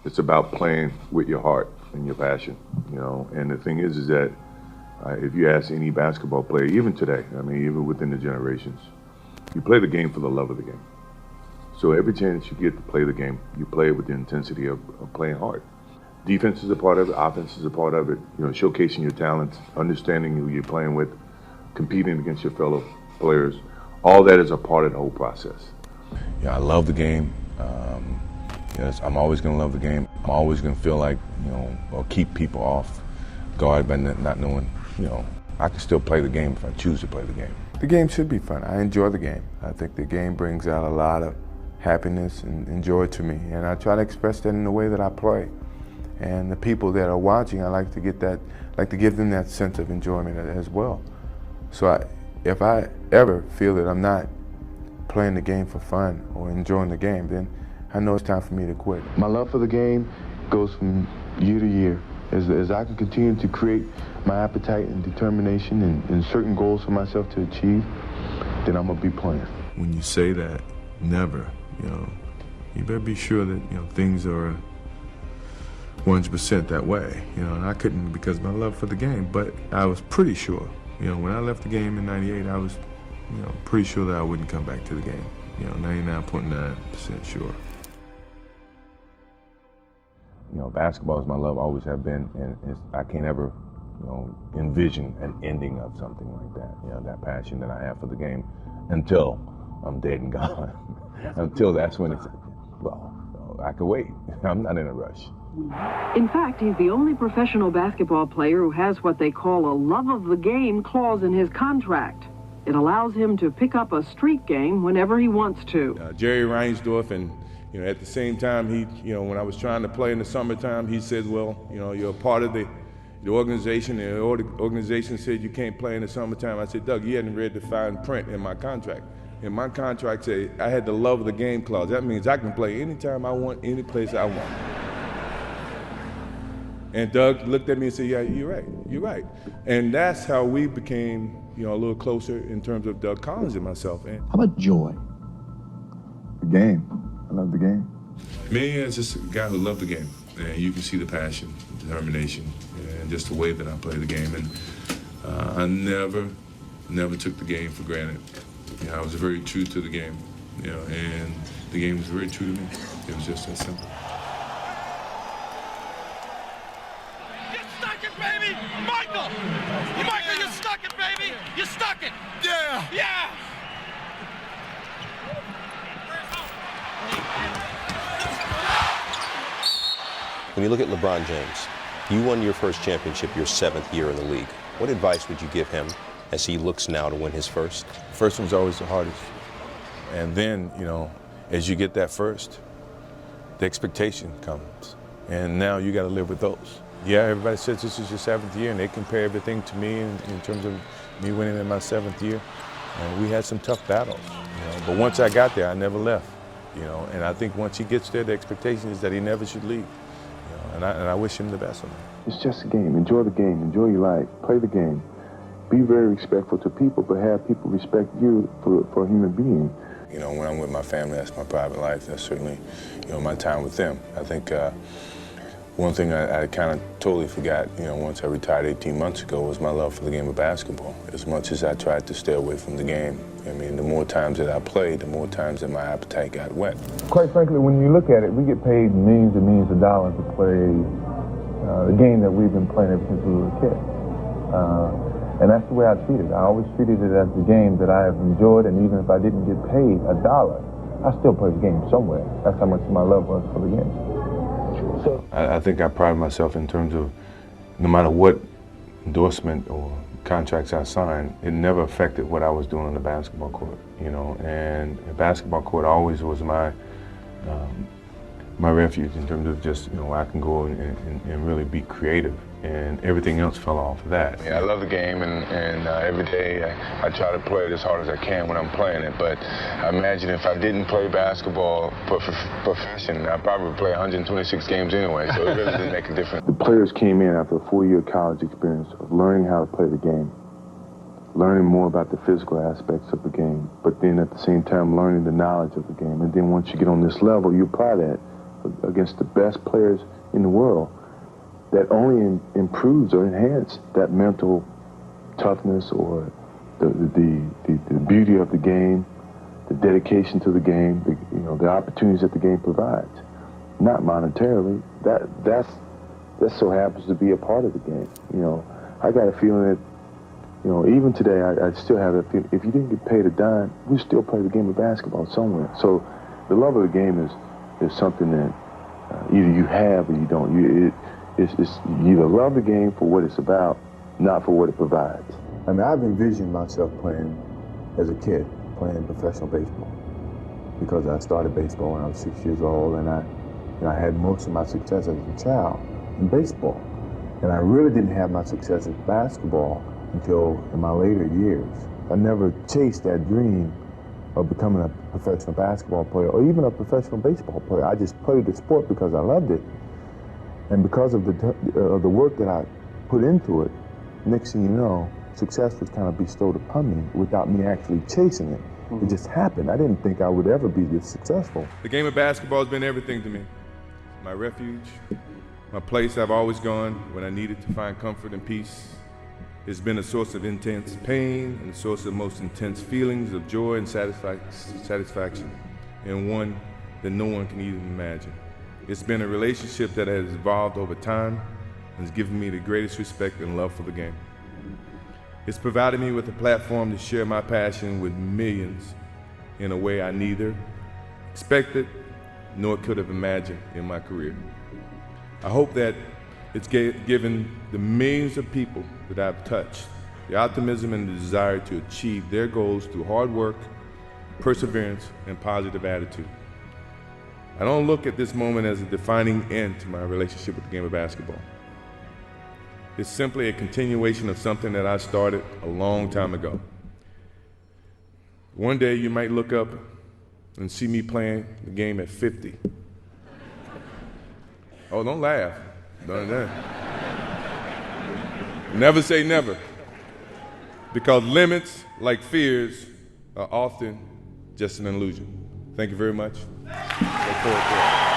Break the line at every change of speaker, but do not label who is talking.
It's about playing with your heart and your passion, And the thing is that if you ask any basketball player, even today, I mean, even within the generations, you play the game for the love of the game. So every chance you get to play the game, you play it with the intensity of playing hard. Defense is a part of it. Offense is a part of it. Showcasing your talents, understanding who you're playing with, competing against your fellow players. All that is a part of the whole process.
I love the game. I'm always going to love the game. I'm always going to feel like, or keep people off guard by not knowing, I can still play the game if I choose to play the game. The game should be fun. I enjoy the game. I think the game brings out a lot of happiness and joy to me, and I try to express that in the way that I play. And the people that are watching, I like to give them that sense of enjoyment as well. So if I ever feel that I'm not playing the game for fun or enjoying the game, then I know it's time for me to quit. My love for the game goes from year to year. As I can continue to create my appetite and determination and certain goals for myself to achieve, then I'm gonna be playing. When you say that, never, you better be sure that, things are 100% that way, and I couldn't because of my love for the game, but I was pretty sure, when I left the game in '98, I was, pretty sure that I wouldn't come back to the game, 99.9% sure. Basketball is my love, always have been, and I can't ever, envision an ending of something like that, that passion that I have for the game until I'm dead and gone. Until that's when it's, I can wait. I'm not in a rush.
In fact, he's the only professional basketball player who has what they call a love of the game clause in his contract. It allows him to pick up a street game whenever he wants to.
Jerry Reinsdorf, and at the same time, he, when I was trying to play in the summertime, he said, well, you're a part of the organization, and the organization said you can't play in the summertime. I said, Doug, you hadn't read the fine print in my contract. And my contract said I had the love of the game clause. That means I can play anytime I want, any place I want. And Doug looked at me and said, yeah, you're right. And that's how we became, a little closer in terms of Doug Collins and myself. And
how about joy?
The game. I love the game.
Me, it's just a guy who loved the game. And you can see the passion, determination, and just the way that I play the game. And I never took the game for granted. I was very true to the game, and the game was very true to me. It was just that simple.
You stuck it, baby! Michael! Michael, you stuck it, baby! You stuck it!
Yeah!
Yeah!
When you look at LeBron James, you won your first championship your 7th year in the league. What advice would you give him as he looks now to win his first?
First one's always the hardest. And then, as you get that first, the expectation comes. And now you got to live with those. Yeah, everybody says this is your 7th year, and they compare everything to me in terms of me winning in my 7th year. And we had some tough battles, But once I got there, I never left, And I think once he gets there, the expectation is that he never should leave. And I wish him the best on it.
It's just a game. Enjoy the game. Enjoy your life. Play the game. Be very respectful to people, but have people respect you for a human being.
When I'm with my family, that's my private life. That's certainly, my time with them. I think one thing I kind of totally forgot, once I retired 18 months ago, was my love for the game of basketball. As much as I tried to stay away from the game, the more times that I played, the more times that my appetite got wet.
Quite frankly, when you look at it, we get paid millions and millions of dollars to play the game that we've been playing ever since we were a kid. And that's the way I treat it. I always treated it as a game that I have enjoyed, and even if I didn't get paid $1, I still play the game somewhere. That's how much my love was for the game. So
I think I pride myself in terms of no matter what endorsement or contracts I signed, it never affected what I was doing on the basketball court, and the basketball court always was my refuge in terms of just, I can go and really be creative, and everything else fell off of that. Yeah, I love the game, and every day I try to play it as hard as I can when I'm playing it, but I imagine if I didn't play basketball profession, I'd probably play 126 games anyway, so it really didn't make a difference. The players came in after a 4-year college experience of learning how to play the game, learning more about the physical aspects of the game, but then at the same time learning the knowledge of the game. And then once you get on this level, you apply that
against the best players in the world, that only improves or enhances that mental toughness or the beauty of the game, the dedication to the game, the opportunities that the game provides. Not monetarily. That so happens to be a part of the game. I got a feeling that, even today, I still have that feeling. If you didn't get paid a dime, we still play the game of basketball somewhere. So the love of the game is something that either you have or you don't. You either love the game for what it's about, not for what it provides.
I mean, I've envisioned myself playing as a kid, playing professional baseball, because I started baseball when I was 6 years old, and I had most of my success as a child in baseball. And I really didn't have my success in basketball until in my later years. I never chased that dream of becoming a professional basketball player or even a professional baseball player. I just played the sport because I loved it. And because of the work that I put into it, next thing you know, success was kind of bestowed upon me without me actually chasing it. It just happened. I didn't think I would ever be this successful.
The game of basketball has been everything to me. My refuge, my place I've always gone when I needed to find comfort and peace. It's been a source of intense pain and a source of most intense feelings of joy and satisfaction, and one that no one can even imagine. It's been a relationship that has evolved over time and has given me the greatest respect and love for the game. It's provided me with a platform to share my passion with millions in a way I neither expected nor could have imagined in my career. I hope that it's given the millions of people that I've touched the optimism and the desire to achieve their goals through hard work, perseverance, and positive attitude. I don't look at this moment as a defining end to my relationship with the game of basketball. It's simply a continuation of something that I started a long time ago. One day you might look up and see me playing the game at 50. Oh, don't laugh. Never say never. Because limits, like fears, are often just an illusion. Thank you very much. Look forward to it.